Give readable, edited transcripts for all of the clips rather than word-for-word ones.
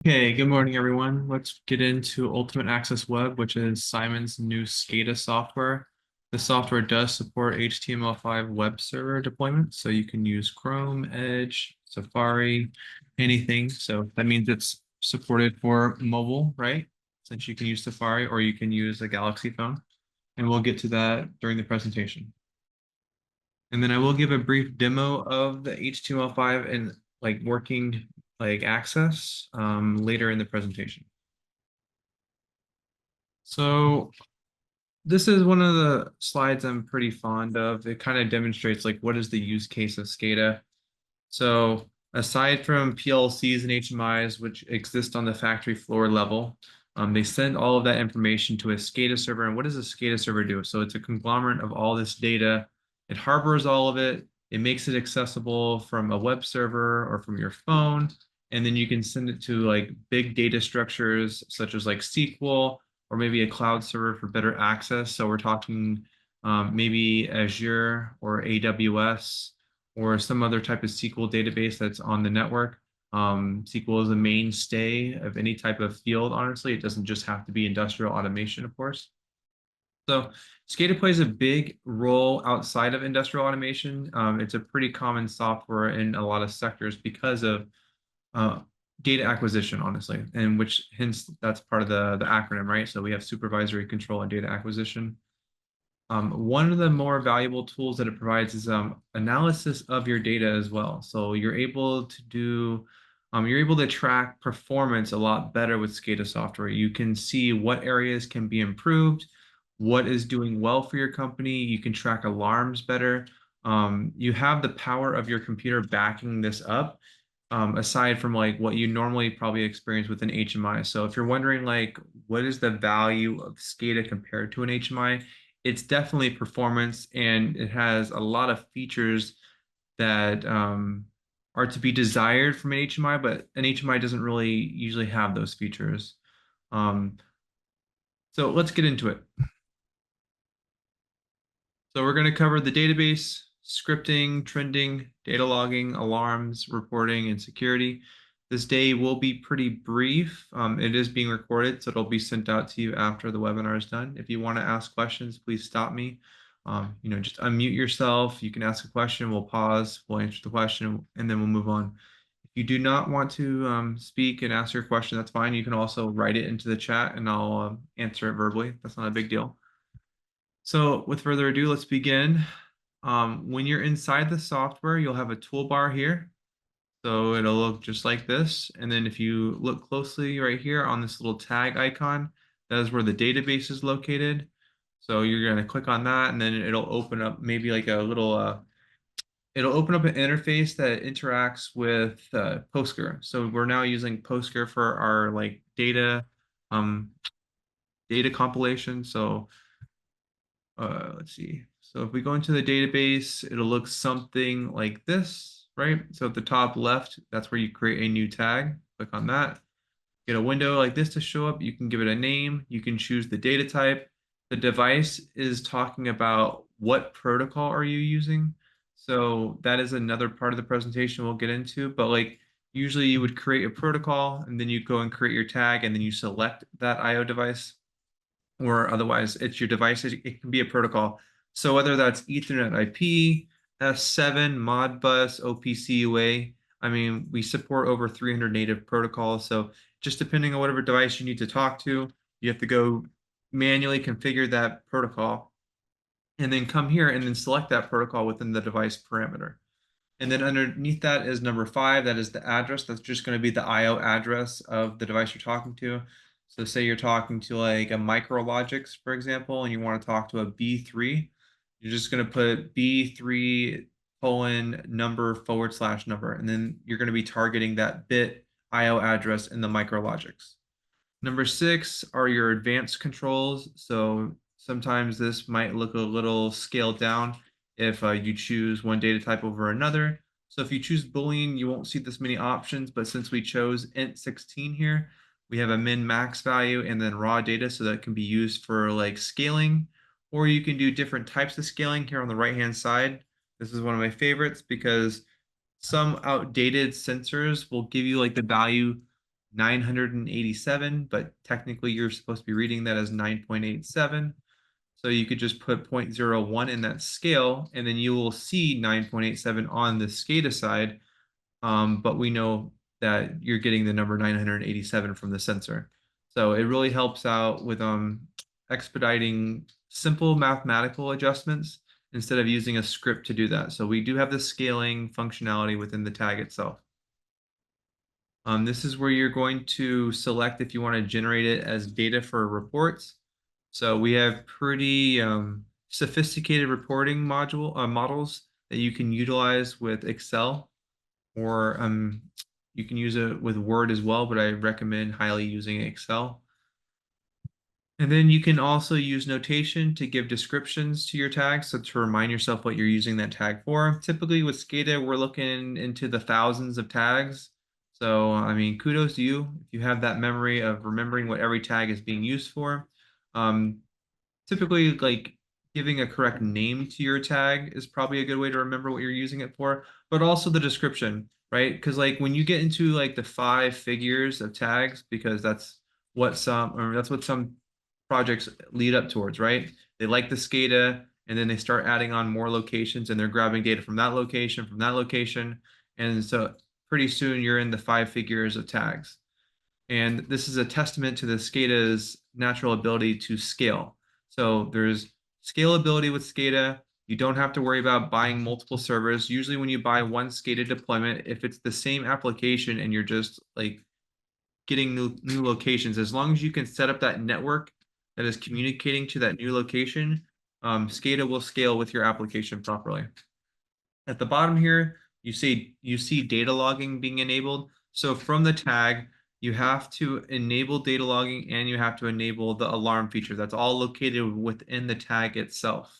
Okay, good morning, everyone. Let's get into Ultimate Access Web, which is CIMON's new SCADA software. The software does support HTML5 web server deployment, so you can use Chrome, Edge, Safari, anything. So that means it's supported for mobile, right? Since you can use Safari or you can use a Galaxy phone. And we'll get to that during the presentation. And then I will give a brief demo of the HTML5 and like working like access later in the presentation. So this is one of the slides I'm pretty fond of. It kind of demonstrates like what is the use case of SCADA. So aside from PLCs and HMIs, which exist on the factory floor level, they send all of that information to a SCADA server. And what does a SCADA server do? So it's a conglomerate of all this data. It harbors all of it. It makes it accessible from a web server or from your phone. And then you can send it to like big data structures such as like SQL or maybe a cloud server for better access. So we're talking maybe Azure or AWS or some other type of SQL database that's on the network. SQL is a mainstay of any type of field, honestly. It doesn't just have to be industrial automation, of course. So SCADA plays a big role outside of industrial automation. It's a pretty common software in a lot of sectors because of uh, data acquisition, honestly, and which hence that's part of the acronym, right? So we have supervisory control and data acquisition. One of the more valuable tools that it provides is analysis of your data as well. So you're able to track performance a lot better with SCADA software. You can see what areas can be improved, what is doing well for your company. You can track alarms better. You have the power of your computer backing this up, aside from like what you normally probably experience with an HMI. So if you're wondering like what is the value of SCADA compared to an HMI, it's definitely performance and it has a lot of features that are to be desired from an HMI, but an HMI doesn't really usually have those features. Um, so let's get into it. So we're going to cover the database, scripting, trending, data logging, alarms, reporting, and security. This day will be pretty brief. It is being recorded, so it'll be sent out to you after the webinar is done. If you want to ask questions, please stop me. Just unmute yourself. You can ask a question. We'll pause. We'll answer the question, and then we'll move on. If you do not want to speak and ask your question, that's fine. You can also write it into the chat, and I'll answer it verbally. That's not a big deal. So with further ado, let's begin. When you're inside the software, you'll have a toolbar here. So it'll look just like this. And then if you look closely right here on this little tag icon, that is where the database is located. So you're going to click on that and then it'll open up maybe like a little, it'll open up an interface that interacts with Postgre. So we're now using Postgre for our like um, data compilation. So let's see. So if we go into the database, it'll look something like this, right? So at the top left, that's where you create a new tag. Click on that. Get a window like this to show up. You can give it a name. You can choose the data type. The device is talking about what protocol are you using. So that is another part of the presentation we'll get into. But like usually you would create a protocol and then you go and create your tag and then you select that IO device or otherwise it's your device. It can be a protocol. So whether that's Ethernet IP, S7, Modbus, OPC UA, I mean, we support over 300 native protocols. So just depending on whatever device you need to talk to, you have to go manually configure that protocol and then come here and then select that protocol within the device parameter. And then underneath that is number 5. That is the address. That's just going to be the IO address of the device you're talking to. So say you're talking to like a Micrologix, for example, and you want to talk to a B3, you're just going to put B3 colon number / number, and then you're going to be targeting that bit IO address in the Micrologix. Number 6 are your advanced controls. So sometimes this might look a little scaled down if you choose one data type over another. So if you choose Boolean, you won't see this many options, but since we chose int16 here, we have a min max value and then raw data, so that can be used for like scaling, or you can do different types of scaling here on the right-hand side. This is one of my favorites because some outdated sensors will give you like the value 987, but technically you're supposed to be reading that as 9.87. So you could just put 0.01 in that scale, and then you will see 9.87 on the SCADA side. But we know that you're getting the number 987 from the sensor. So it really helps out with expediting simple mathematical adjustments instead of using a script to do that. So we do have the scaling functionality within the tag itself. This is where you're going to select if you want to generate it as data for reports. So we have pretty sophisticated reporting models that you can utilize with Excel, or you can use it with Word as well, but I recommend highly using Excel. And then you can also use notation to give descriptions to your tags, so to remind yourself what you're using that tag for. Typically with SCADA, we're looking into the thousands of tags. So, I mean, kudos to you if you have that memory of remembering what every tag is being used for. Um, Typically, like giving a correct name to your tag is probably a good way to remember what you're using it for, but also the description, right? Because like when you get into like the 5 figures of tags, because that's what some projects lead up towards, right? They like the SCADA, and then they start adding on more locations, and they're grabbing data from that location, and so pretty soon you're in the 5 figures of tags. And this is a testament to the SCADA's natural ability to scale. So there's scalability with SCADA. You don't have to worry about buying multiple servers. Usually when you buy one SCADA deployment, if it's the same application and you're just like getting new locations, as long as you can set up that network that is communicating to that new location, SCADA will scale with your application properly. At the bottom here, you see data logging being enabled. So from the tag, you have to enable data logging and you have to enable the alarm feature. That's all located within the tag itself.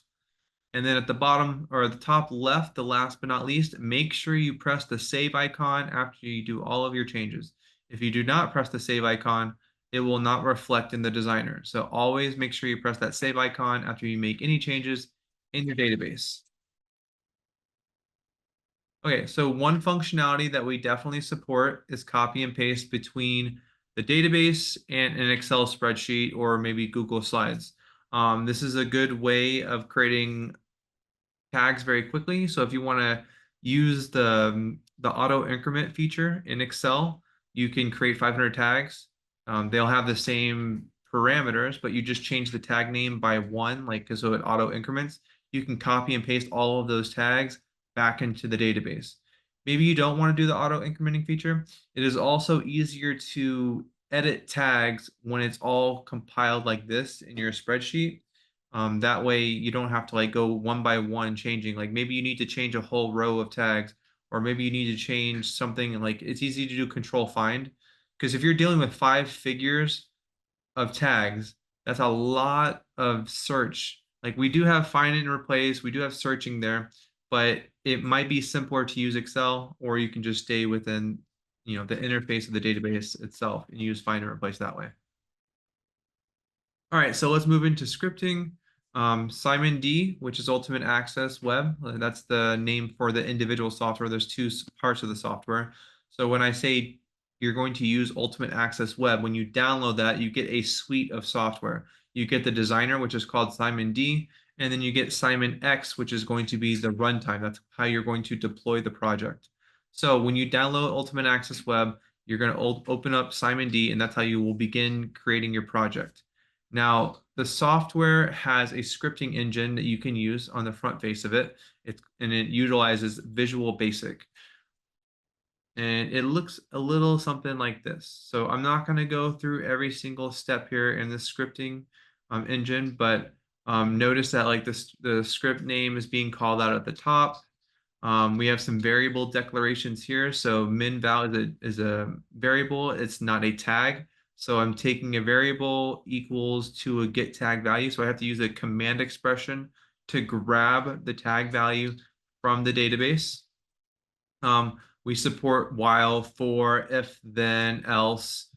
And then at the bottom or the top left, the last but not least, make sure you press the save icon after you do all of your changes. If you do not press the save icon, it will not reflect in the designer. So always make sure you press that save icon after you make any changes in your database. Okay, so one functionality that we definitely support is copy and paste between the database and an Excel spreadsheet or maybe Google Slides. This is a good way of creating tags very quickly. So if you want to use the auto increment feature in Excel, you can create 500 tags. They'll have the same parameters, but you just change the tag name by one, like so it auto increments. You can copy and paste all of those tags back into the database. Maybe you don't want to do the auto incrementing feature. It is also easier to edit tags when it's all compiled like this in your spreadsheet. That way you don't have to like go one by one changing. Like maybe you need to change a whole row of tags, or maybe you need to change something, and like it's easy to do control find. Because if you're dealing with 5 figures of tags, that's a lot of search. Like we do have find and replace, we do have searching there, but it might be simpler to use Excel, or you can just stay within, the interface of the database itself and use find and replace that way. All right, so let's move into scripting. CIMON, which is Ultimate Access Web, that's the name for the individual software. There's two parts of the software. So when I say you're going to use Ultimate Access Web, when you download that, you get a suite of software. You get the designer, which is called CIMON, and then you get CIMON, which is going to be the runtime. That's how you're going to deploy the project. So when you download Ultimate Access Web, you're going to open up CIMON, and that's how you will begin creating your project. Now, the software has a scripting engine that you can use on the front face of it. And it utilizes Visual Basic. And it looks a little something like this. So I'm not going to go through every single step here in the scripting engine, but notice that like the script name is being called out at the top. We have some variable declarations here. So min-val is a variable. It's not a tag. So I'm taking a variable equals to a get tag value. So I have to use a command expression to grab the tag value from the database. We support while, for, if, then, else,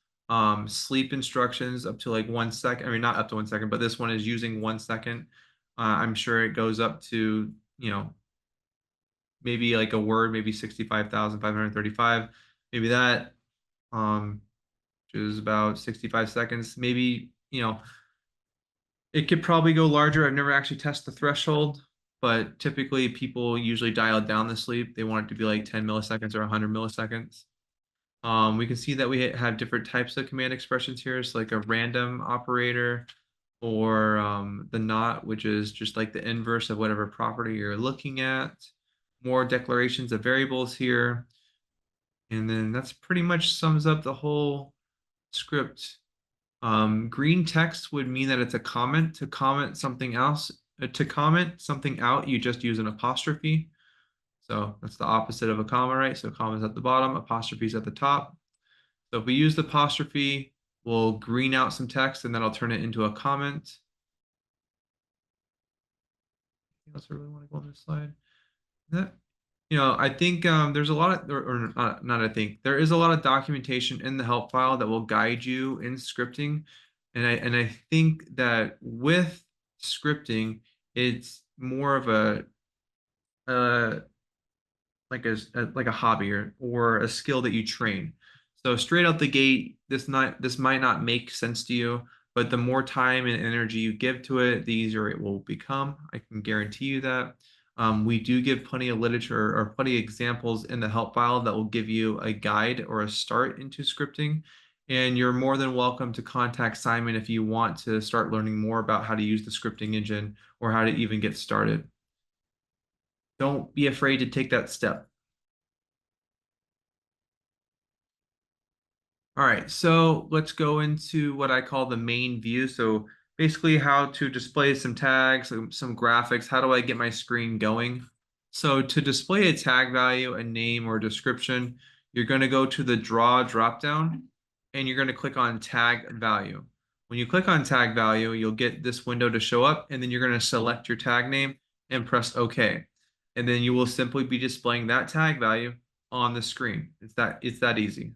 sleep instructions up to like 1 second. I mean, not up to 1 second, but this one is using 1 second. I'm sure it goes up to, maybe like a word, maybe 65,535, maybe that. which is about 65 seconds. Maybe, it could probably go larger. I've never actually tested the threshold, but typically people usually dial down the sleep. They want it to be like 10 milliseconds or 100 milliseconds. We can see that we have different types of command expressions here. It's like a random operator or the not, which is just like the inverse of whatever property you're looking at. More declarations of variables here. And then that's pretty much sums up the whole script. Green text would mean that it's a comment. To comment something else, to comment something out, you just use an apostrophe. So that's the opposite of a comma, right? So comma is at the bottom, apostrophe is at the top. So if we use the apostrophe, we'll green out some text and then I'll turn it into a comment. Anything else I really want to go on this slide? That, I think there's a lot of, or not, I think there is a lot of documentation in the help file that will guide you in scripting, and I think that with scripting, it's more of a like a hobby or a skill that you train. So straight out the gate, this might not make sense to you, but the more time and energy you give to it, the easier it will become. I can guarantee you that. We do give plenty of literature or plenty of examples in the help file that will give you a guide or a start into scripting. And you're more than welcome to contact Simon if you want to start learning more about how to use the scripting engine or how to even get started. Don't be afraid to take that step. All right, so let's go into what I call the main view. So basically how to display some tags, some graphics. How do I get my screen going? So to display a tag value, a name or description, you're going to go to the draw dropdown and you're going to click on tag value. When you click on tag value, you'll get this window to show up and then you're going to select your tag name and press OK. And then you will simply be displaying that tag value on the screen. It's that easy.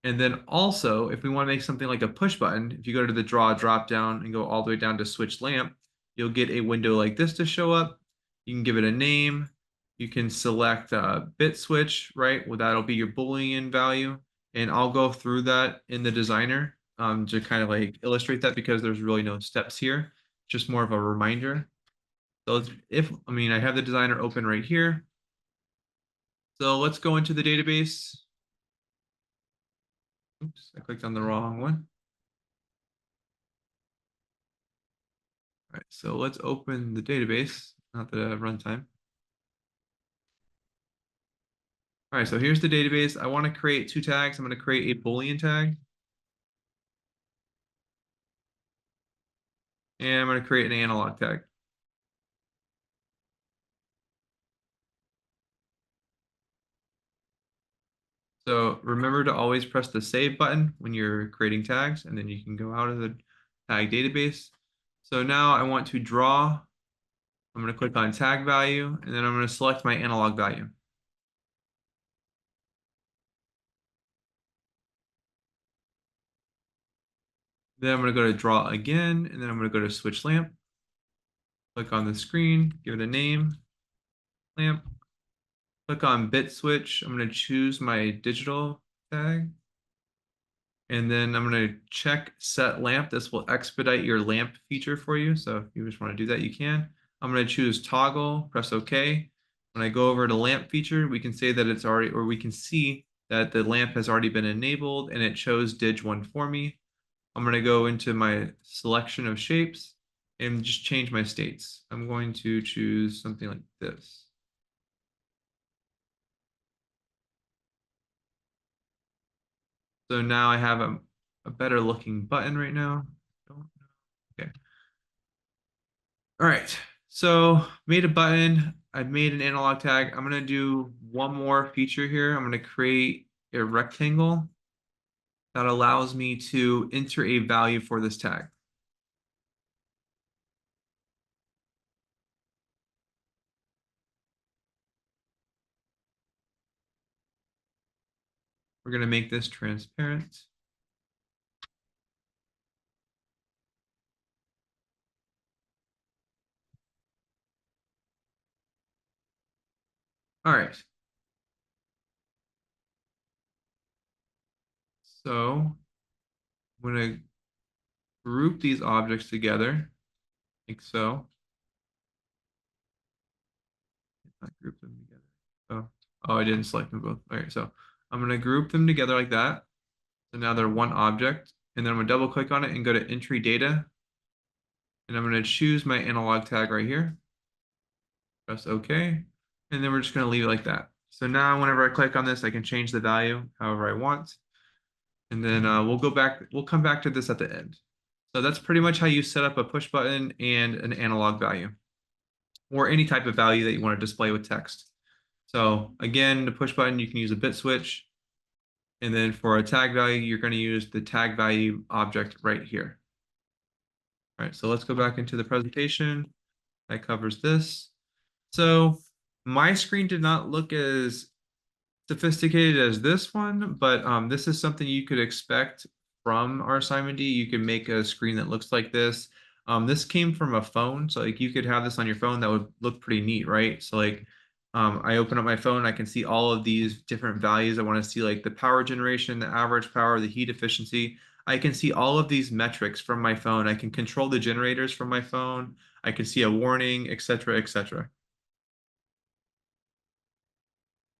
And then also, if we want to make something like a push button, if you go to the draw drop down and go all the way down to switch lamp, you'll get a window like this to show up. You can give it a name. You can select bit switch, right? Well, that'll be your Boolean value. And I'll go through that in the designer to kind of like illustrate that because there's really no steps here, just more of a reminder. So I have the designer open right here. So let's go into the database. Oops, I clicked on the wrong one. All right, so let's open the database, not the runtime. All right, so here's the database. I want to create two tags. I'm going to create a Boolean tag. And I'm going to create an analog tag. So remember to always press the save button when you're creating tags, and then you can go out of the tag database. So now I want to draw. I'm going to click on tag value, and then I'm going to select my analog value. Then I'm going to go to draw again, and then I'm going to go to switch lamp. Click on the screen, give it a name, lamp. Click on bit switch. I'm going to choose my digital tag. And then I'm going to check set lamp. This will expedite your lamp feature for you. So if you just want to do that, you can. I'm going to choose toggle, press OK. When I go over to lamp feature, we can say that it's already, or we can see that the lamp has already been enabled and it chose dig1 for me. I'm going to go into my selection of shapes and just change my states. I'm going to choose something like this. So now I have a better looking button right now. Okay. All right. So made a button. I've made an analog tag. I'm going to do one more feature here. I'm going to create a rectangle that allows me to enter a value for this tag. We're going to make this transparent. All right. So I'm going to group these objects together like so. Not group them together. Oh, I didn't select them both. All right, so I'm going to group them together like that. So now they're one object. And then I'm going to double click on it and go to entry data. And I'm going to choose my analog tag right here. Press OK. And then we're just going to leave it like that. So now whenever I click on this, I can change the value however I want. And then we'll come back to this at the end. So that's pretty much how you set up a push button and an analog value, or any type of value that you want to display with text. So again, the push button, you can use a bit switch. And then for a tag value, you're going to use the tag value object right here. All right, so let's go back into the presentation. That covers this. So my screen did not look as sophisticated as this one, but this is something you could expect from our SIMON D. You can make a screen that looks like this. This came from a phone, so like you could have this on your phone. That would look pretty neat, right? So like I open up my phone, I can see all of these different values. I want to see like the power generation, the average power, the heat efficiency. I can see all of these metrics from my phone. I can control the generators from my phone. I can see a warning, et cetera, et cetera.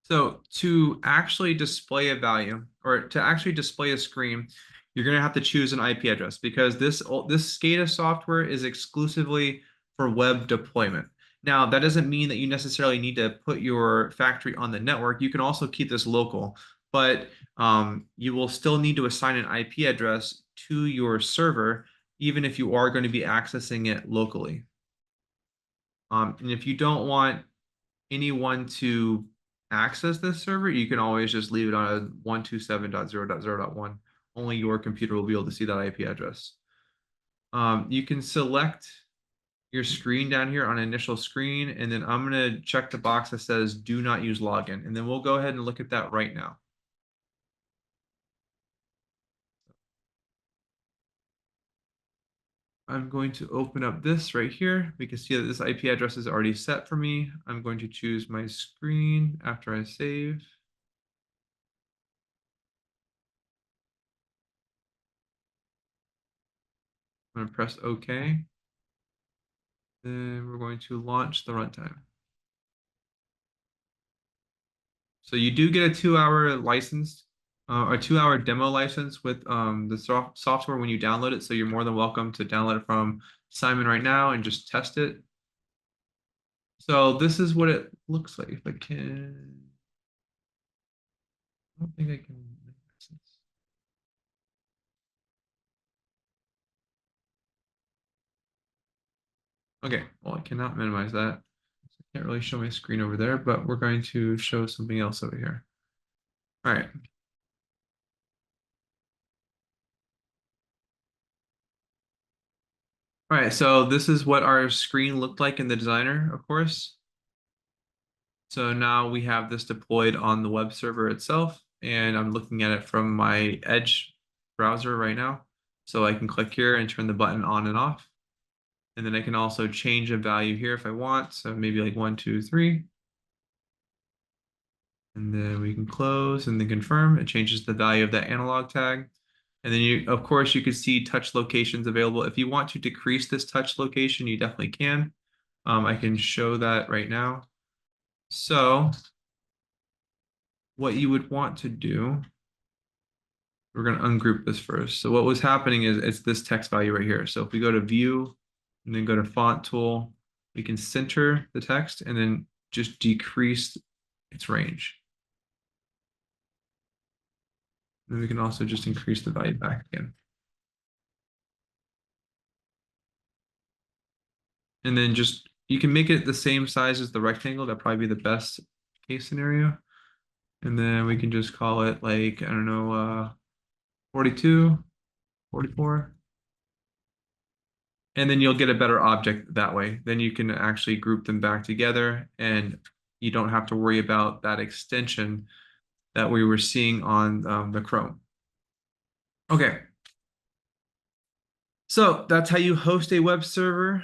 So to actually display a value, or to actually display a screen, you're going to have to choose an IP address, because this SCADA software is exclusively for web deployment. Now, that doesn't mean that you necessarily need to put your factory on the network. You can also keep this local, but you will still need to assign an IP address to your server, even if you are going to be accessing it locally. And if you don't want anyone to access this server, you can always just leave it on a 127.0.0.1. Only your computer will be able to see that IP address. You can select your screen down here on initial screen, and then I'm going to check the box that says do not use login, and then we'll go ahead and look at that right now. I'm going to open up this right here. We can see that this IP address is already set for me. I'm going to choose my screen after I save. I'm going to press OK. Then we're going to launch the runtime. So you do get a 2-hour license, a 2-hour demo license with the software when you download it. So you're more than welcome to download it from CIMON right now and just test it. So this is what it looks like. If I can, I don't think I can make sense. Okay, well, I cannot minimize that. I can't really show my screen over there, but we're going to show something else over here. All right. All right, so this is what our screen looked like in the designer, of course. So now we have this deployed on the web server itself, and I'm looking at it from my Edge browser right now. So I can click here and turn the button on and off. And then I can also change a value here if I want. So maybe like 1, 2, 3. And then we can close and then confirm. It changes the value of that analog tag. And then you, of course, you can see touch locations available. If you want to decrease this touch location, you definitely can. I can show that right now. So what you would want to do, we're going to ungroup this first. So what was happening is it's this text value right here. So if we go to view and then go to font tool, we can center the text and then just decrease its range. Then we can also just increase the value back again. And then just, you can make it the same size as the rectangle. That'd probably be the best case scenario. And then we can just call it like, I don't know, 42, 44. And then you'll get a better object that way. Then you can actually group them back together, and you don't have to worry about that extension that we were seeing on the Chrome. Okay. So that's how you host a web server.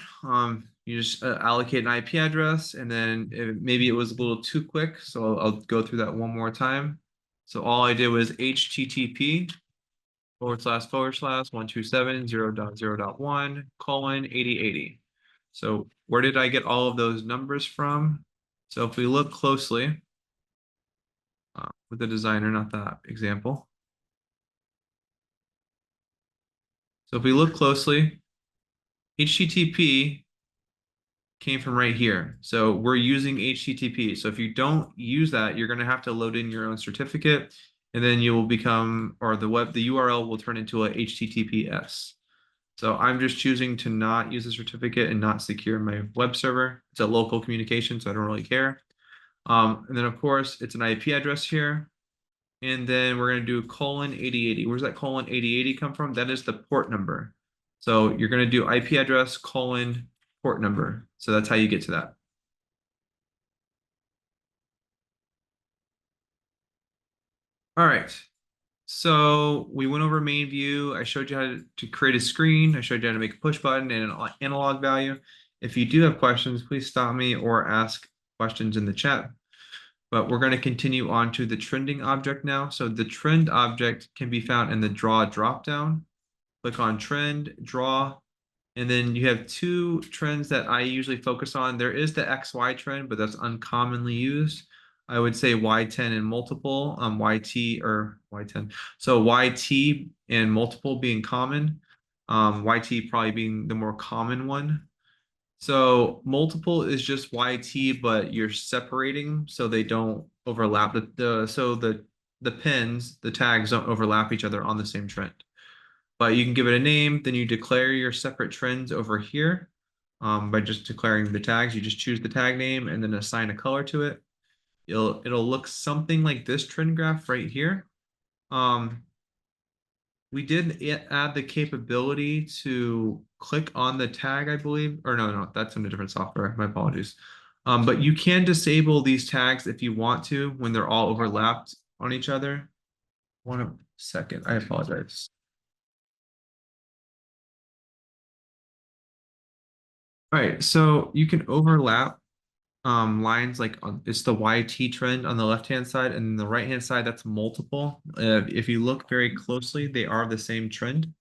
You just allocate an IP address, and then maybe it was a little too quick, so I'll go through that one more time. So all I did was HTTP //127.0.0.1:8080. So where did I get all of those numbers from? So if we look closely with the designer, not that example. So if we look closely, HTTP came from right here. So we're using HTTP. So if you don't use that, you're going to have to load in your own certificate, and then you will become, or the URL will turn into a HTTPS. So I'm just choosing to not use a certificate and not secure my web server. It's a local communication, so I don't really care. And then of course it's an IP address here. And then we're going to do :8080. Where's that :8080 come from? That is the port number. So you're going to do IP address : port number. So that's how you get to that. All right. So we went over main view. I showed you how to create a screen. I showed you how to make a push button and an analog value. If you do have questions, please stop me or ask questions in the chat. But we're going to continue on to the trending object now. So the trend object can be found in the draw dropdown. Click on trend, draw, and then you have two trends that I usually focus on. There is the XY trend, but that's uncommonly used. I would say Y10 and multiple, YT or Y10. So YT and multiple being common, YT probably being the more common one. So multiple is just YT, but you're separating so they don't overlap. The pins, the tags don't overlap each other on the same trend. But you can give it a name, then you declare your separate trends over here by just declaring the tags. You just choose the tag name and then assign a color to it. It'll look something like this trend graph right here. We did add the capability to click on the tag, I believe, or no, that's in a different software. My apologies. But you can disable these tags if you want to when they're all overlapped on each other. 1 second, I apologize. All right, so you can overlap lines like it's the YT trend on the left-hand side, and the right-hand side, that's multiple. If you look very closely, they are the same trend.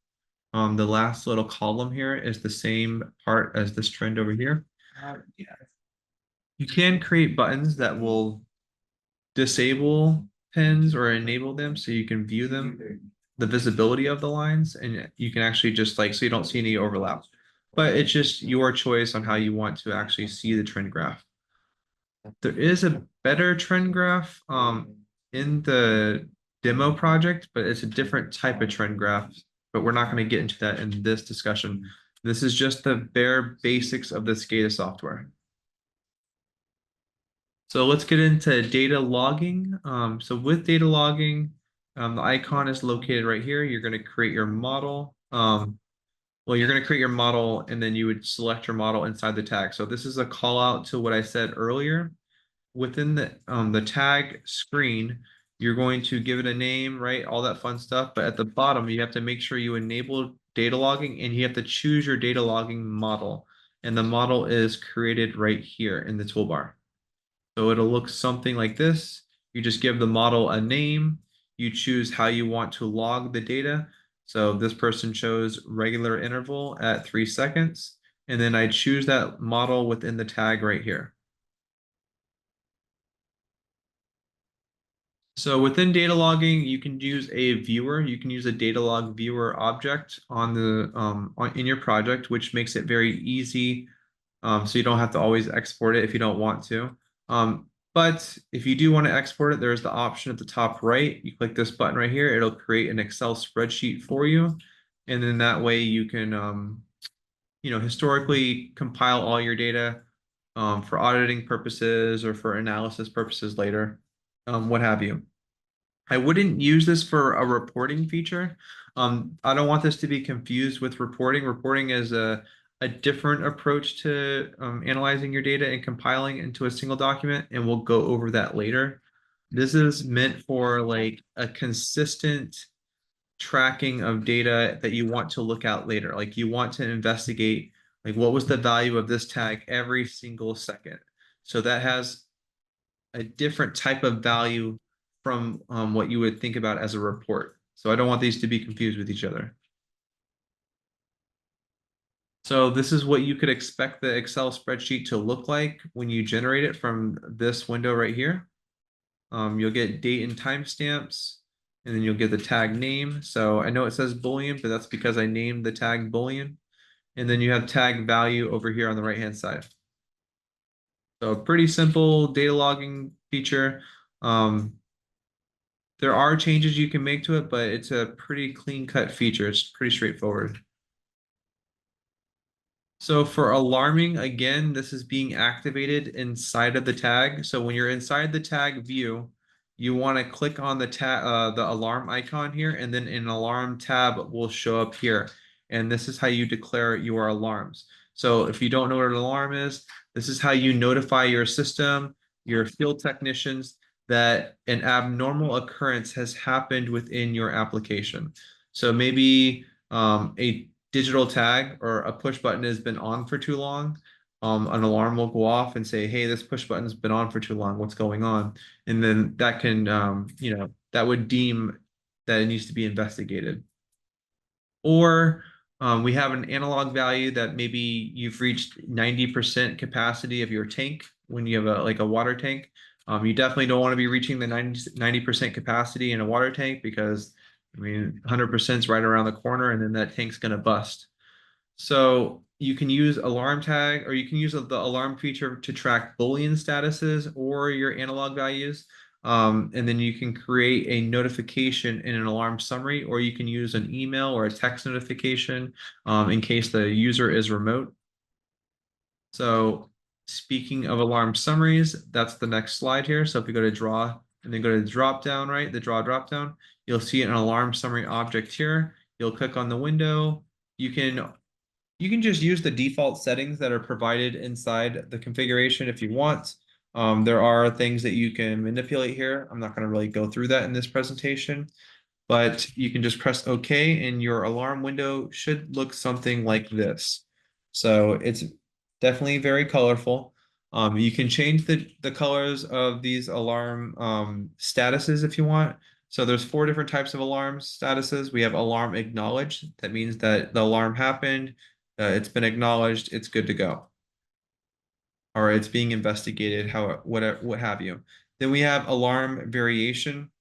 The last little column here is the same part as this trend over here. Yeah. You can create buttons that will disable pins or enable them so you can view them, the visibility of the lines, and you can actually just so you don't see any overlap. But it's just your choice on how you want to actually see the trend graph. There is a better trend graph in the demo project, but it's a different type of trend graph. But we're not going to get into that in this discussion. This is just the bare basics of the SCADA software. So let's get into data logging. So with data logging, the icon is located right here. You're going to create your model. Well, you're going to create your model, and then you would select your model inside the tag. So this is a call out to what I said earlier. Within the tag screen, you're going to give it a name, right? All that fun stuff. But at the bottom, you have to make sure you enable data logging, and you have to choose your data logging model. And the model is created right here in the toolbar. So it'll look something like this. You just give the model a name. You choose how you want to log the data. So this person chose regular interval at 3 seconds. And then I choose that model within the tag right here. So within data logging, you can use a viewer. You can use a data log viewer object on in your project, which makes it very easy. So you don't have to always export it if you don't want to. But if you do want to export it, there's the option at the top right. You click this button right here. It'll create an Excel spreadsheet for you, and then that way you can historically compile all your data for auditing purposes or for analysis purposes later, what have you. I wouldn't use this for a reporting feature. I don't want this to be confused with reporting. Reporting is a different approach to analyzing your data and compiling into a single document, and we'll go over that later. This is meant for like a consistent tracking of data that you want to look at later. Like you want to investigate, like what was the value of this tag every single second. So that has a different type of value from what you would think about as a report. So I don't want these to be confused with each other. So this is what you could expect the Excel spreadsheet to look like when you generate it from this window right here. You'll get date and timestamps, and then you'll get the tag name. So I know it says Boolean, but that's because I named the tag Boolean. And then you have tag value over here on the right-hand side. So pretty simple data logging feature. There are changes you can make to it, but it's a pretty clean-cut feature. It's pretty straightforward. So for alarming, again, this is being activated inside of the tag. So when you're inside the tag view, you want to click on the alarm icon here, and then an alarm tab will show up here. And this is how you declare your alarms. So if you don't know what an alarm is, this is how you notify your system, your field technicians, that an abnormal occurrence has happened within your application. So maybe a digital tag or a push button has been on for too long, an alarm will go off and say, hey, this push button's been on for too long. What's going on? And then that can, that would deem that it needs to be investigated. Or we have an analog value that maybe you've reached 90% capacity of your tank when you have like a water tank. You definitely don't want to be reaching the 90% capacity in a water tank because 100% is right around the corner and then that tank's going to bust. So you can use alarm tag, or you can use the alarm feature to track Boolean statuses or your analog values. And then you can create a notification in an alarm summary, or you can use an email or a text notification in case the user is remote. So speaking of alarm summaries, that's the next slide here. So if you go to draw and then go to drop down, right, the draw drop down, you'll see an alarm summary object here. You'll click on the window. You can just use the default settings that are provided inside the configuration if you want. There are things that you can manipulate here. I'm not going to really go through that in this presentation, but you can just press OK and your alarm window should look something like this. So it's definitely very colorful. You can change the colors of these alarm statuses if you want. So there's 4 different types of alarm statuses. We have alarm acknowledged. That means that the alarm happened. It's been acknowledged. It's good to go. Or it's being investigated, what have you. Then we have alarm variation.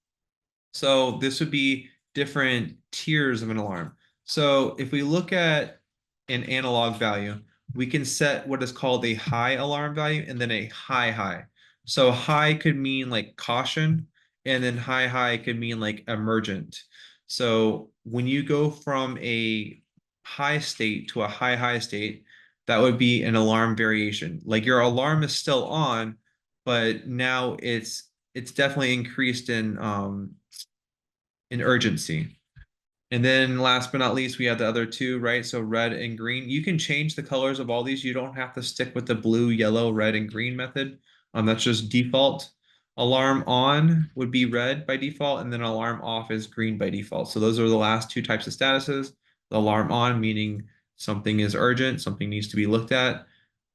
So this would be different tiers of an alarm. So if we look at an analog value, we can set what is called a high alarm value and then a high. So high could mean like caution, and then high could mean like emergent. So when you go from a high state to a high state, that would be an alarm variation. Like your alarm is still on, but now it's definitely increased in urgency. And then last but not least, we have the other 2, right? So red and green. You can change the colors of all these. You don't have to stick with the blue, yellow, red, and green method. That's just default. Alarm on would be red by default, and then alarm off is green by default. So those are the last 2 types of statuses. The alarm on meaning something is urgent, something needs to be looked at,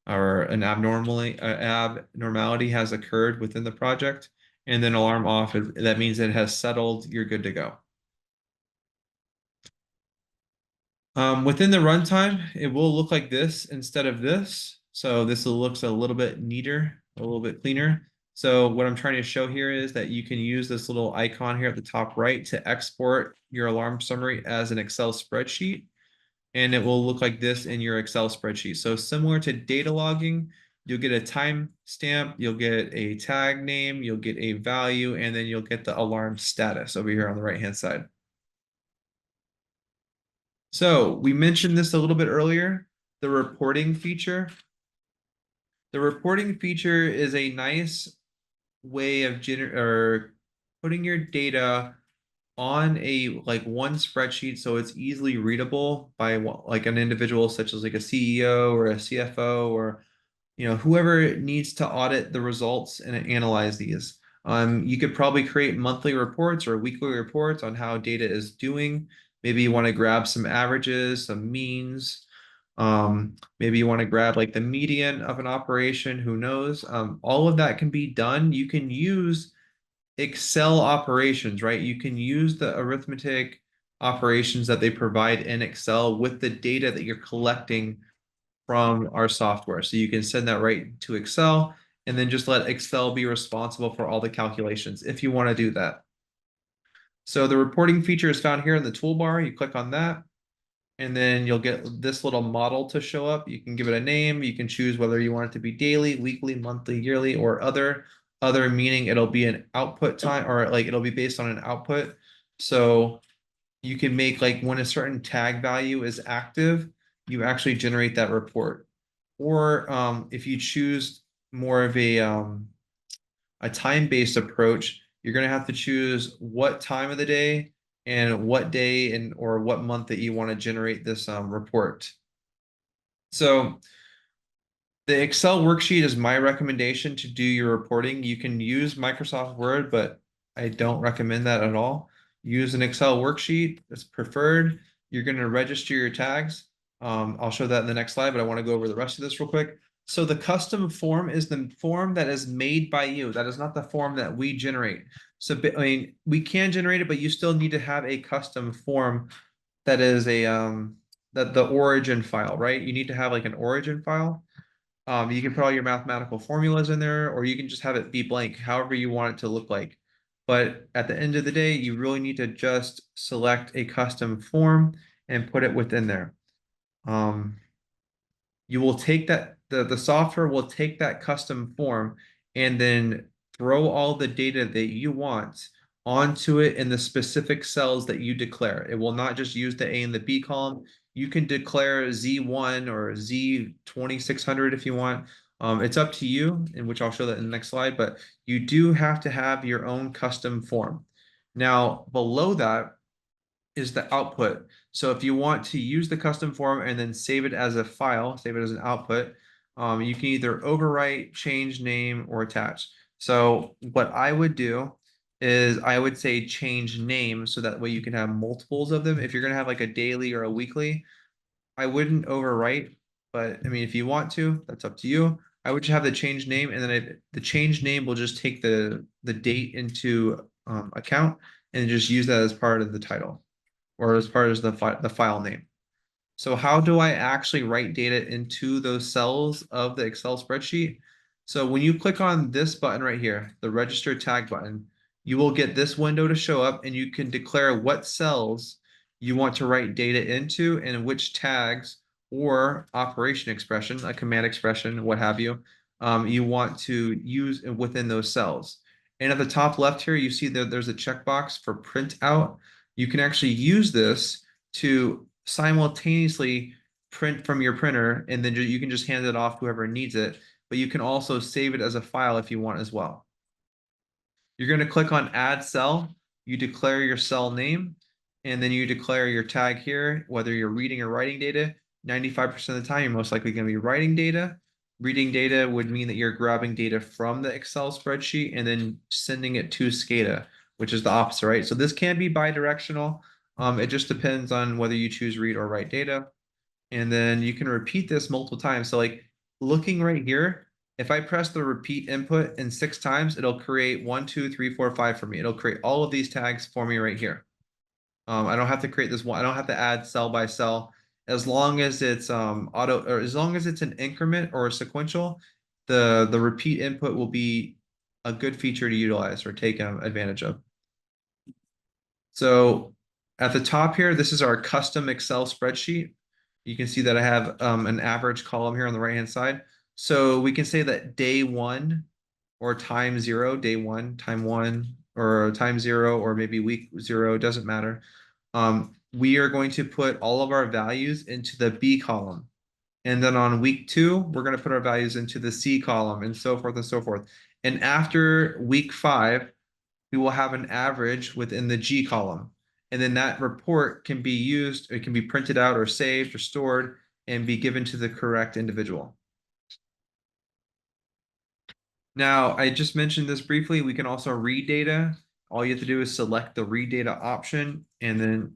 or an abnormality has occurred within the project. And then alarm off, that means it has settled, you're good to go. Within the runtime, it will look like this instead of this. So this looks a little bit neater, a little bit cleaner. So what I'm trying to show here is that you can use this little icon here at the top right to export your alarm summary as an Excel spreadsheet. And it will look like this in your Excel spreadsheet. So similar to data logging, you'll get a timestamp, you'll get a tag name, you'll get a value, and then you'll get the alarm status over here on the right-hand side. So we mentioned this a little bit earlier, the reporting feature. The reporting feature is a nice way of putting your data on a one spreadsheet so it's easily readable by like an individual such as like a CEO or a CFO or whoever needs to audit the results and analyze these. You could probably create monthly reports or weekly reports on how data is doing. Maybe you want to grab some averages, some means. Maybe you want to grab like the median of an operation, who knows? All of that can be done. You can use Excel operations, right? You can use the arithmetic operations that they provide in Excel with the data that you're collecting from our software. So you can send that right to Excel and then just let Excel be responsible for all the calculations if you want to do that. So the reporting feature is found here in the toolbar. You click on that, and then you'll get this little model to show up. You can give it a name. You can choose whether you want it to be daily, weekly, monthly, yearly, or other. Other meaning it'll be an output time, or like it'll be based on an output. So you can make like when a certain tag value is active, you actually generate that report. Or if you choose more of a time-based approach, you're going to have to choose what time of the day and what day and or what month that you want to generate this report. So the Excel worksheet is my recommendation to do your reporting. You can use Microsoft Word, but I don't recommend that at all. Use an Excel worksheet. It's preferred. You're going to register your tags. I'll show that in the next slide, but I want to go over the rest of this real quick. So the custom form is the form that is made by you. That is not the form that we generate. So, I mean, we can generate it, but you still need to have a custom form that is that the origin file, right? You need to have like an origin file. You can put all your mathematical formulas in there, or you can just have it be blank, however you want it to look like. But at the end of the day, you really need to just select a custom form and put it within there. Um, you will take that, the software will take that custom form and then throw all the data that you want onto it in the specific cells that you declare. It will not just use the A and the B column. You can declare Z1 or Z2600 if you want. It's up to you, in which I'll show that in the next slide, but you do have to have your own custom form. Now, below that, is the output. So if you want to use the custom form and then save it as a file, save it as an output, you can either overwrite, change name, or attach. So what I would do is I would say change name so that way you can have multiples of them. If you're going to have like a daily or a weekly, I wouldn't overwrite, but I mean, if you want to, that's up to you. I would just have the change name, and then the change name will just take the date into account and just use that as part of the title or as part of the file name. So how do I actually write data into those cells of the Excel spreadsheet? So when you click on this button right here, the register tag button, you will get this window to show up and you can declare what cells you want to write data into and which tags or operation expression, a command expression, what have you, you want to use within those cells. And at the top left here, you see that there's a checkbox for print out. You can actually use this to simultaneously print from your printer, and then you can just hand it off to whoever needs it, but you can also save it as a file if you want as well. You're going to click on add cell, you declare your cell name, and then you declare your tag here, whether you're reading or writing data. 95% of the time, you're most likely going to be writing data. Reading data would mean that you're grabbing data from the Excel spreadsheet and then sending it to SCADA, which is the opposite, right? So this can be bidirectional. It just depends on whether you choose read or write data. And then you can repeat this multiple times. So like looking right here, if I press the repeat input in 6 times, it'll create 1, 2, 3, 4, 5 for me. It'll create all of these tags for me right here. I don't have to create this one. I don't have to add cell by cell. As long as it's auto, or as long as it's an increment or a sequential, the repeat input will be a good feature to utilize or take advantage of. So at the top here, this is our custom Excel spreadsheet. You can see that I have an average column here on the right-hand side. So we can say that day one or time zero, day one, time one, or time zero, or maybe week zero, doesn't matter. We are going to put all of our values into the B column. And then on week 2, we're going to put our values into the C column and so forth and so forth. And after week 5, we will have an average within the G column. And then that report can be used, it can be printed out or saved or stored and be given to the correct individual. Now, I just mentioned this briefly. We can also read data. All you have to do is select the read data option and then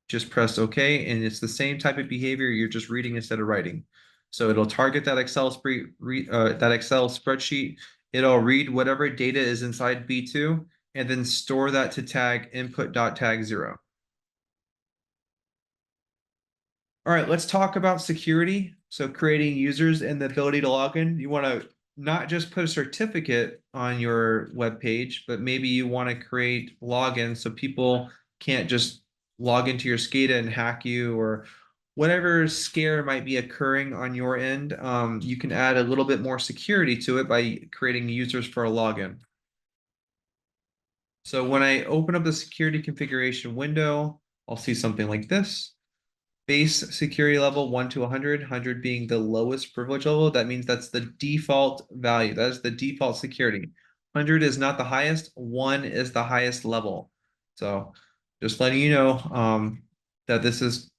just press OK. And it's the same type of behavior. You're just reading instead of writing. So it'll target that Excel spreadsheet. It'll read whatever data is inside B2 and then store that to tag input.tag 0. All right, let's talk about security. So creating users and the ability to log in. You want to not just put a certificate on your web page, but maybe you want to create logins so people can't just log into your SCADA and hack you, or whatever scare might be occurring on your end. You can add a little bit more security to it by creating users for a login. So when I open up the security configuration window, I'll see something like this. Base security level 1 to 100, 100 being the lowest privilege level. That means that's the default value. That is the default security. 100 is not the highest, 1 is the highest level. So just letting you know that this is,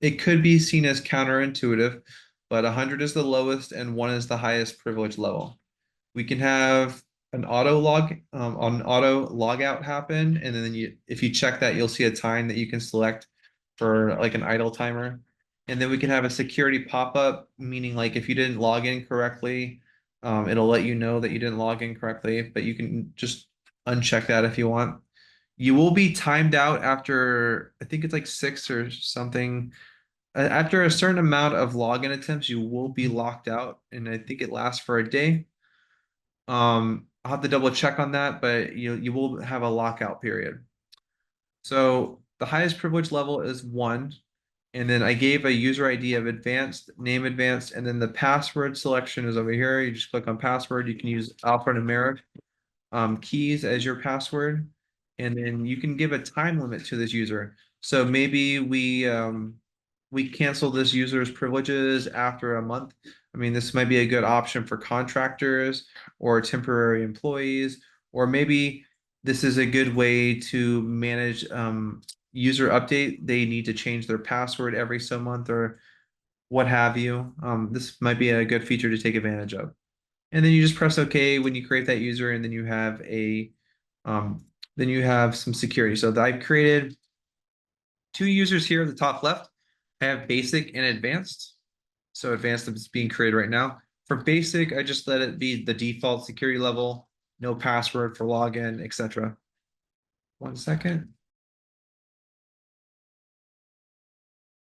it could be seen as counterintuitive, but 100 is the lowest and 1 is the highest privilege level. We can have an auto logout happen, and then if you check that, you'll see a time that you can select for like an idle timer. And then we can have a security pop-up, meaning like if you didn't log in correctly, it'll let you know that you didn't log in correctly, but you can just uncheck that if you want. You will be timed out after, I think it's like 6 or something. After a certain amount of login attempts, you will be locked out, and I think it lasts for a day. I'll have to double check on that, but you will have a lockout period. So the highest privilege level is 1, and then I gave a user ID of advanced, name advanced, and then the password selection is over here. You just click on password. You can use alphanumeric keys as your password, and then you can give a time limit to this user. So maybe we cancel this user's privileges after a month. I mean, this might be a good option for contractors or temporary employees, or maybe this is a good way to manage user update. They need to change their password every so month or what have you. This might be a good feature to take advantage of. And then you just press OK when you create that user, and then you have some security. So I've created 2 users here at the top left. I have basic and advanced. So advanced is being created right now. For basic, I just let it be the default security level, no password for login, etc. 1 second.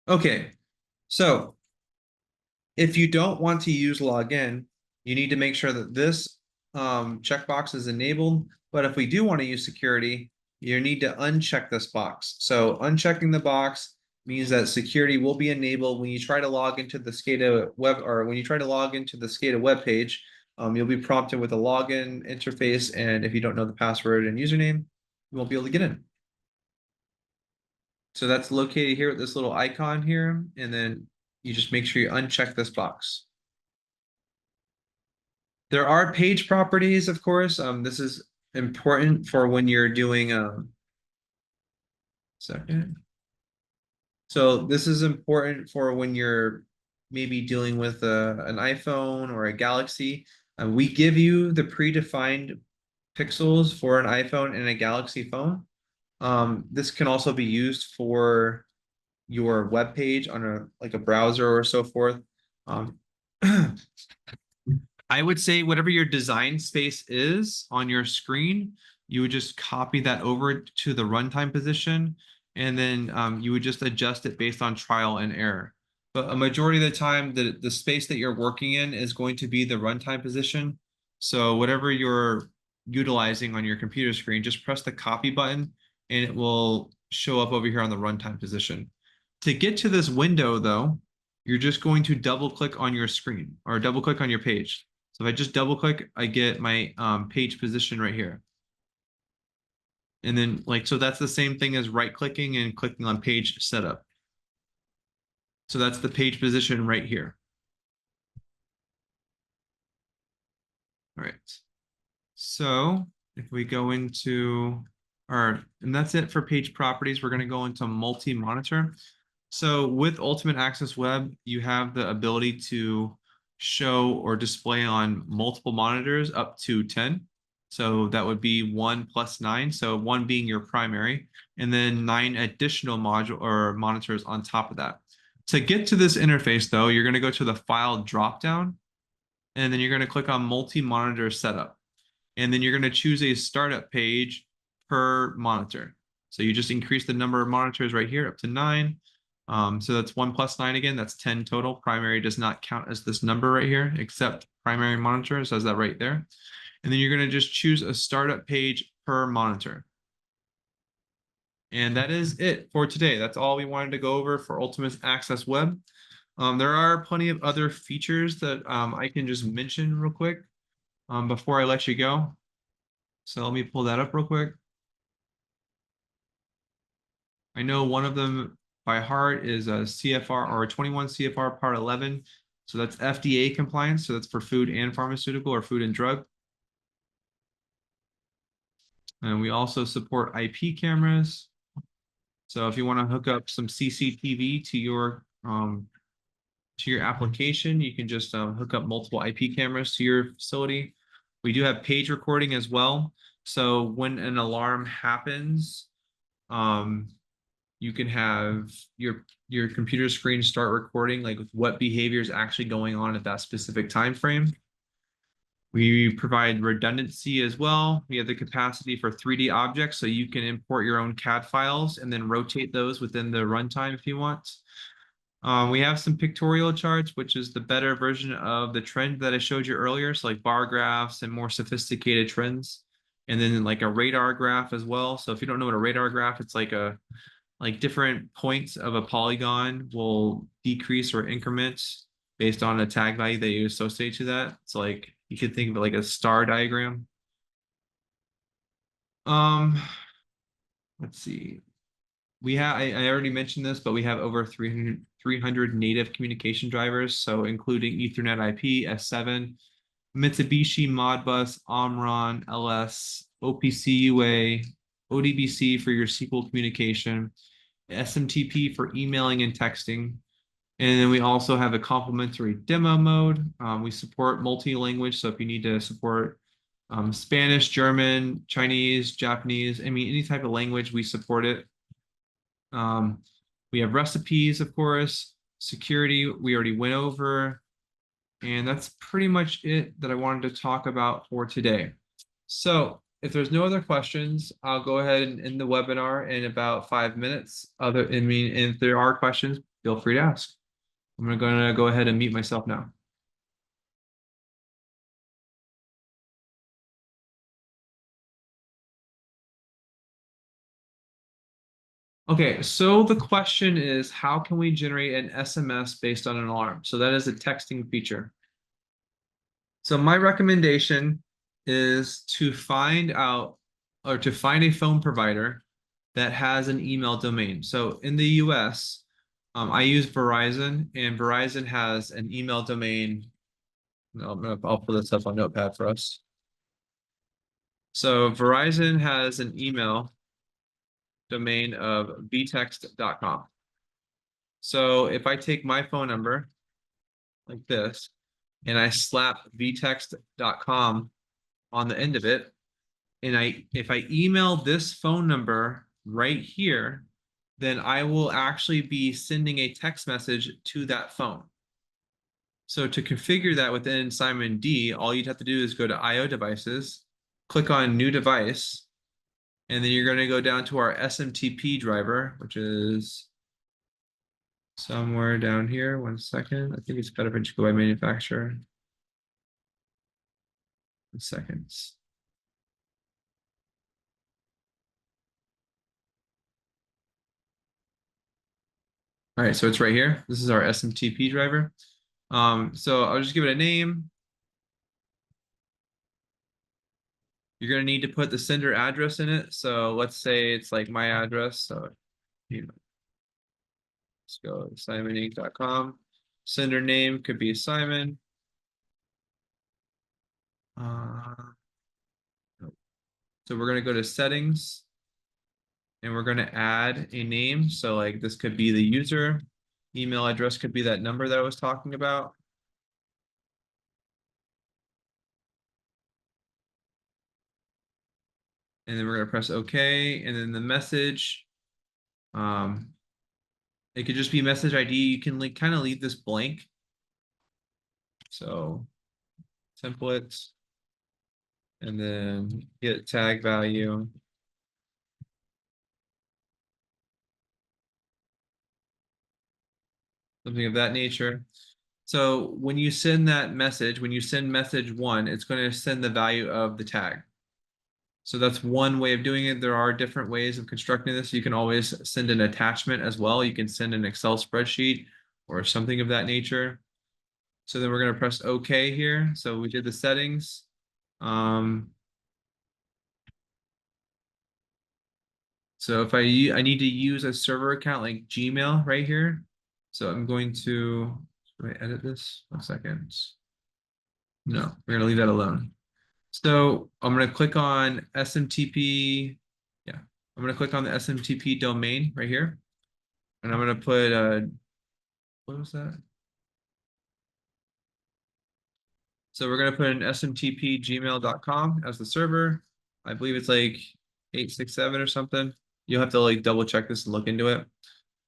Okay, so if you don't want to use login, you need to make sure that this checkbox is enabled. But if we do want to use security, you need to uncheck this box. So unchecking the box means that security will be enabled when you try to log into the SCADA web, or when you try to log into the SCADA web page. You'll be prompted with a login interface, and if you don't know the password and username, you won't be able to get in. So that's located here with this little icon here, and then you just make sure you uncheck this box. There are page properties, of course. This is important for when you're doing second. So this is important for when you're maybe dealing with an iPhone or a Galaxy. We give you the predefined pixels for an iPhone and a Galaxy phone. This can also be used for your web page on like a browser or so forth. I would say whatever your design space is on your screen, you would just copy that over to the runtime position, and then you would just adjust it based on trial and error. But a majority of the time, the space that you're working in is going to be the runtime position. So whatever you're utilizing on your computer screen, just press the copy button, and it will show up over here on the runtime position. To get to this window, though, you're just going to double click on your screen or double click on your page. So if I just double click, I get my page position right here. And then so that's the same thing as right clicking and clicking on page setup. So that's the page position right here. All right. So if we go into and that's it for page properties. We're going to go into multi-monitor. So with Ultimate Access Web, you have the ability to show or display on multiple monitors up to 10. So that would be 1 plus 9. So 1 being your primary, and then 9 additional monitors on top of that. To get to this interface, though, you're going to go to the File dropdown, and then you're going to click on Multi-Monitor Setup. And then you're going to choose a startup page per monitor. So you just increase the number of monitors right here up to 9. So that's 1 plus 9 again, that's 10 total. Primary does not count as this number right here, except primary monitor, says that right there. And then you're going to just choose a startup page per monitor. And that is it for today. That's all we wanted to go over for Ultimate Access Web. There are plenty of other features that I can just mention real quick before I let you go. So let me pull that up real quick. I know one of them by heart is a CFR or 21 CFR Part 11. So that's FDA compliance. So that's for food and pharmaceutical or food and drug. And we also support IP cameras. So if you want to hook up some CCTV to your application, you can just hook up multiple IP cameras to your facility. We do have page recording as well. So when an alarm happens, you can have your computer screen start recording like what behavior is actually going on at that specific time frame. We provide redundancy as well. We have the capacity for 3D objects, so you can import your own CAD files and then rotate those within the runtime if you want. We have some pictorial charts, which is the better version of the trend that I showed you earlier. So like bar graphs and more sophisticated trends. And then like a radar graph as well. So if you don't know what a radar graph, it's like different points of a polygon will decrease or increment based on a tag value that you associate to that. It's like you could think of it like a star diagram. Let's see. We have, I already mentioned this, but we have over 300 native communication drivers. So including Ethernet IP, S7, Mitsubishi Modbus, Omron, LS, OPC UA, ODBC for your SQL communication, SMTP for emailing and texting. And then we also have a complementary demo mode. We support multi-language. So if you need to support Spanish, German, Chinese, Japanese, I mean, any type of language, we support it. We have recipes, of course, security, we already went over, and that's pretty much it that I wanted to talk about for today. So if there's no other questions, I'll go ahead and end the webinar in about 5 minutes. If there are questions, feel free to ask. I'm gonna go ahead and mute myself now. Okay, so the question is, how can we generate an SMS based on an alarm? So that is a texting feature. So my recommendation is to find out or to find a phone provider that has an email domain. So in the US, I use Verizon, and Verizon has an email domain. I'll pull this up on Notepad for us. So Verizon has an email domain of vtext.com. So if I take my phone number like this, and I slap vtext.com on the end of it, and if I email this phone number right here, then I will actually be sending a text message to that phone. So to configure that within CIMON, all you'd have to do is go to IO devices, click on new device, and then you're going to go down to our SMTP driver, which is somewhere down here. 1 second. I think it's better if I just go by manufacturer. 1 second. All right, so it's right here. This is our SMTP driver. So I'll just give it a name. You're going to need to put the sender address in it. So let's say it's like my address. So, let's go to SimonInc.com. Sender name could be Simon. So we're going to go to settings, and we're going to add a name. So like this could be the user. Email address could be that number that I was talking about. And then we're going to press OK. And then the message, it could just be message ID. You can like kind of leave this blank. So templates, and then get tag value. something of that nature. So when you send that message, when you send message one, it's going to send the value of the tag. So that's one way of doing it. There are different ways of constructing this. You can always send an attachment as well. You can send an Excel spreadsheet or something of that nature. So then we're going to press OK here. So we did the settings. So if I need to use a server account like Gmail right here. So I'm going to, should I edit this? 1 second. No, we're going to leave that alone. So I'm going to click on SMTP. Yeah, I'm going to click on the SMTP domain right here. And I'm going to put, what was that? So we're going to put in smtpgmail.com as the server. I believe it's like 867 or something. You'll have to like double check this and look into it.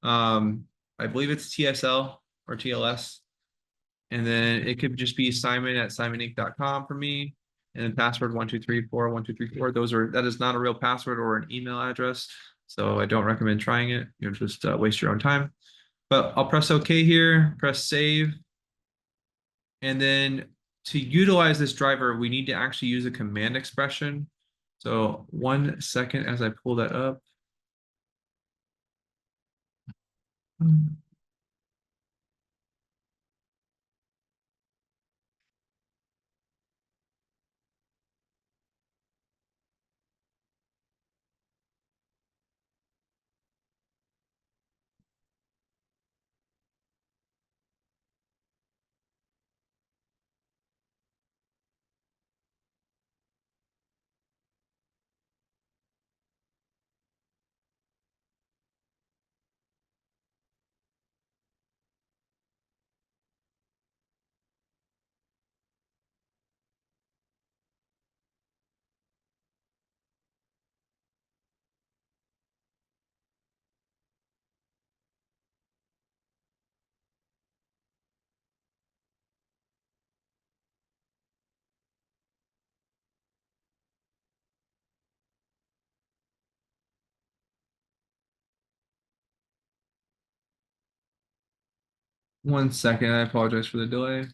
I believe it's TSL or TLS. And then it could just be Simon at simoninc.com for me. And then password 1234 that is not a real password or an email address. So I don't recommend trying it. You'll just waste your own time. But I'll press OK here, press save. And then to utilize this driver, we need to actually use a command expression. So 1 second as I pull that up. 1 second, I apologize for the delay.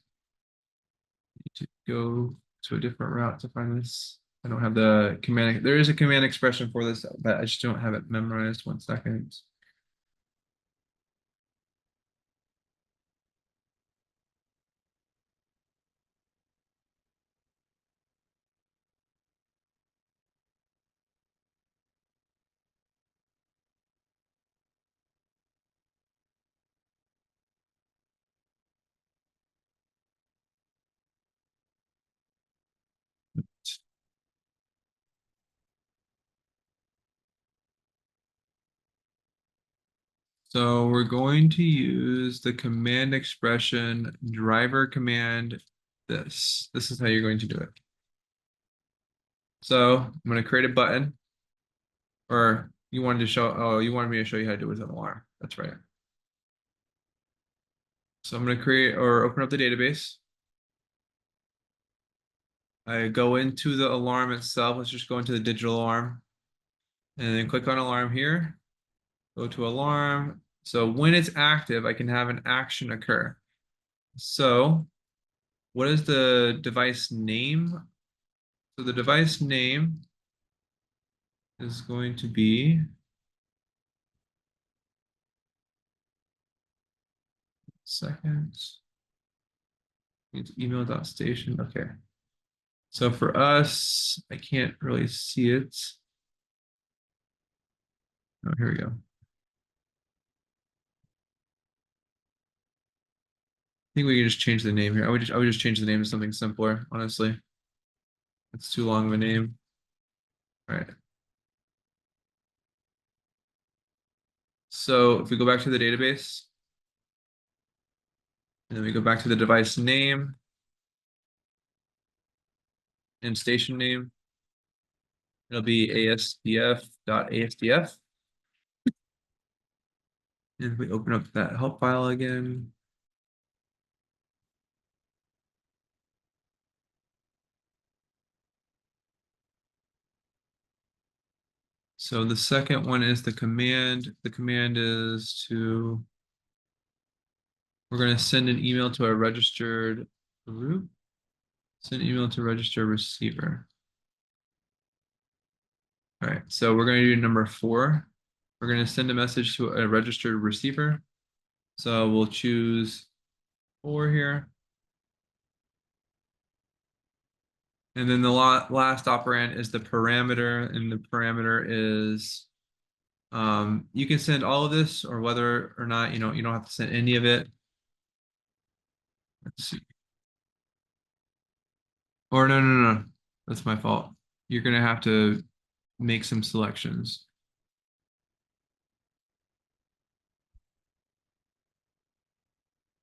To go to a different route to find this. I don't have the command. There is a command expression for this, but I just don't have it memorized. 1 second. So we're going to use the command expression driver command this. This is how you're going to do it. So I'm going to create a button, or you wanted to show, oh, you wanted me to show you how to do it with an alarm. That's right. So I'm going to create or open up the database. I go into the alarm itself. Let's just go into the digital alarm and then click on alarm here. Go to alarm. So when it's active, I can have an action occur. So what is the device name? So the device name is going to be seconds. It's email.station. Okay. So for us, I can't really see it. Oh, here we go. I think we can just change the name here. I would just change the name to something simpler, honestly. It's too long of a name. All right. So if we go back to the database, and then we go back to the device name and station name, it'll be ASDF.ASDF. And if we open up that help file again, so the second one is the command. The command is to We're going to send an email to a registered group. Send email to registered receiver. All right, so we're going to do number 4. We're going to send a message to a registered receiver. So we'll choose 4 here. And then the last operand is the parameter, and the parameter is, you can send all of this, or whether or not, you don't have to send any of it. Let's see. Or no, that's my fault. You're gonna have to make some selections.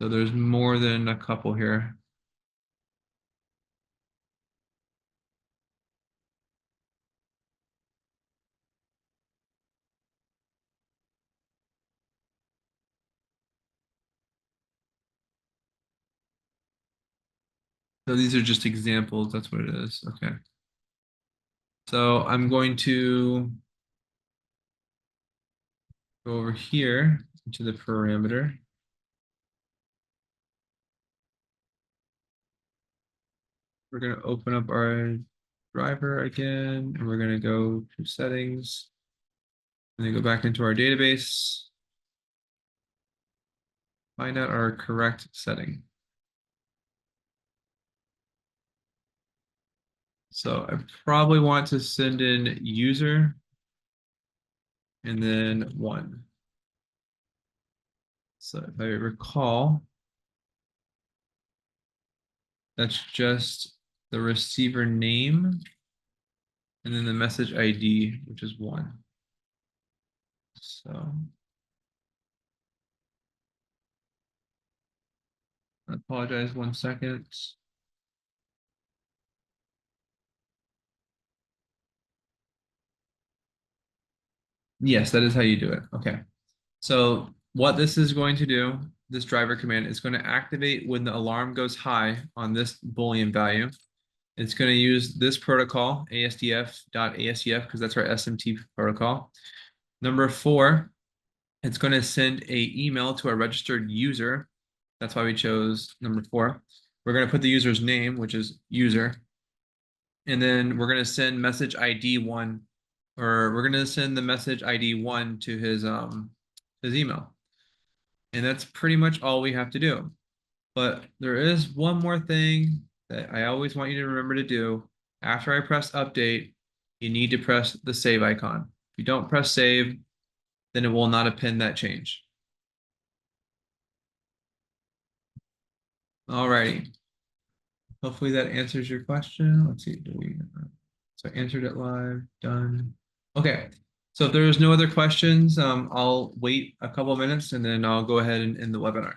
So there's more than a couple here. So these are just examples. That's what it is. Okay. So I'm going to go over here to the parameter. We're going to open up our driver again, and we're going to go to settings, and then go back into our database, find out our correct setting. So I probably want to send in user and then 1. So if I recall, that's just the receiver name and then the message ID, which is 1. So I apologize, 1 second. Yes, that is how you do it. Okay. So what this is going to do, this driver command is going to activate when the alarm goes high on this Boolean value. It's going to use this protocol, ASDF.ASDF, because that's our SMTP protocol. Number 4, it's going to send an email to a registered user. That's why we chose number 4. We're going to put the user's name, which is user. And then we're going to send message ID 1, or we're going to send the message ID 1 to his email. And that's pretty much all we have to do. But there is one more thing that I always want you to remember to do. After I press update, you need to press the save icon. If you don't press save, then it will not append that change. Alrighty. Hopefully that answers your question. Let's see. So I answered it live. Done. Okay. So if there's no other questions, I'll wait a couple minutes and then I'll go ahead and end the webinar.